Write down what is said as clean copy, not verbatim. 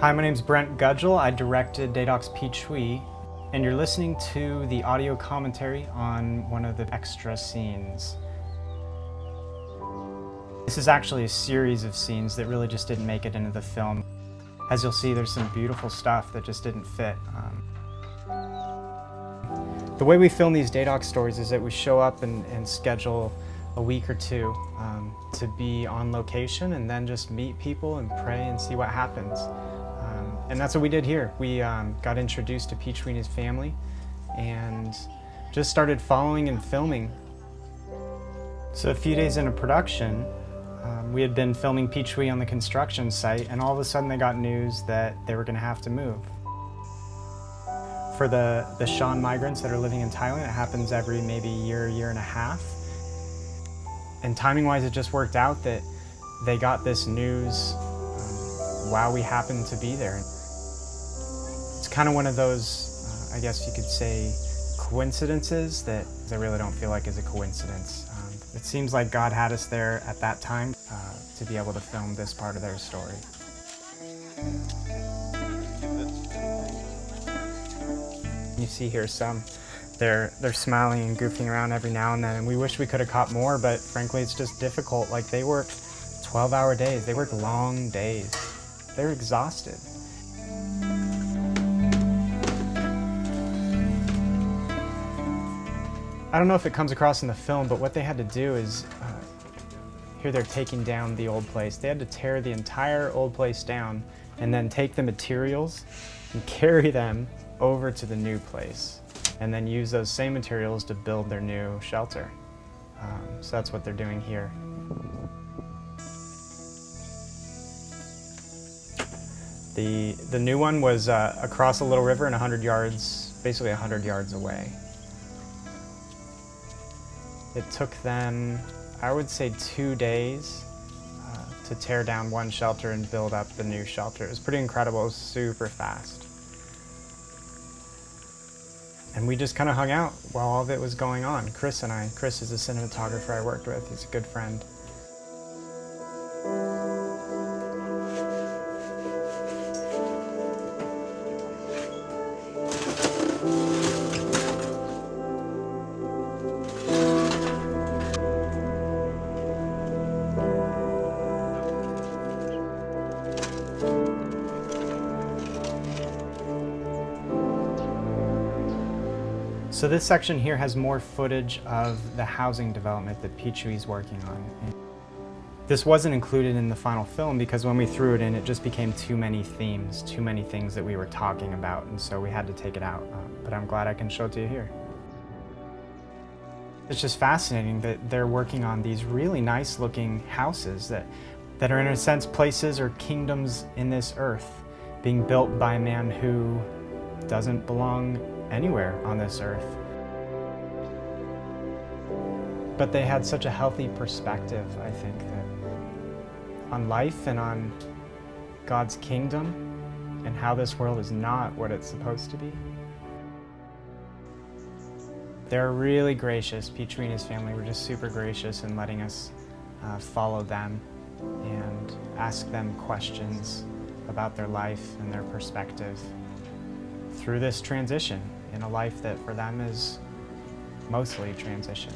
Hi, my name's Brent Gudgel. I directed Deidox Pii Chui, and you're listening to the audio commentary on one of the extra scenes. This is actually a series of scenes that really just didn't make it into the film. As you'll see, there's some beautiful stuff that just didn't fit. The way we film these Deidox stories is that we show up and schedule a week or two to be on location and then just meet people and pray and see what happens. And that's what we did here. We got introduced to Pii Chui and his family and just started following and filming. So a few days into production, we had been filming Pii Chui on the construction site, and all of a sudden they got news that they were going to have to move. For the Shan migrants that are living in Thailand, it happens every maybe year and a half. And timing-wise, it just worked out that they got this news while we happened to be there. It's kind of one of those, I guess you could say, coincidences that I really don't feel like is a coincidence. It seems like God had us there at that time to be able to film this part of their story. You see here some, they're smiling and goofing around every now and then, and we wish we could have caught more, but frankly it's just difficult. Like, they worked 12-hour days, they worked long days. They're exhausted. I don't know if it comes across in the film, but what they had to do is, here they're taking down the old place. They had to tear the entire old place down and then take the materials and carry them over to the new place and then use those same materials to build their new shelter. So that's what they're doing here. The new one was across a little river and 100 yards, basically 100 yards away. It took them, I would say, 2 days to tear down one shelter and build up the new shelter. It was pretty incredible. It was super fast. And we just kind of hung out while all of it was going on. Chris and I. Chris is a cinematographer I worked with. He's a good friend. So this section here has more footage of the housing development that Pii Chui is working on. This wasn't included in the final film because when we threw it in, it just became too many themes, too many things that we were talking about, and so we had to take it out. But I'm glad I can show it to you here. It's just fascinating that they're working on these really nice looking houses that are in a sense places or kingdoms in this earth, being built by a man who doesn't belong anywhere on this earth. But they had such a healthy perspective, I think, that on life and on God's kingdom and how this world is not what it's supposed to be. They're really gracious. Pii Chui and his family were just super gracious in letting us follow them and ask them questions about their life and their perspective through this transition in a life that for them is mostly transition.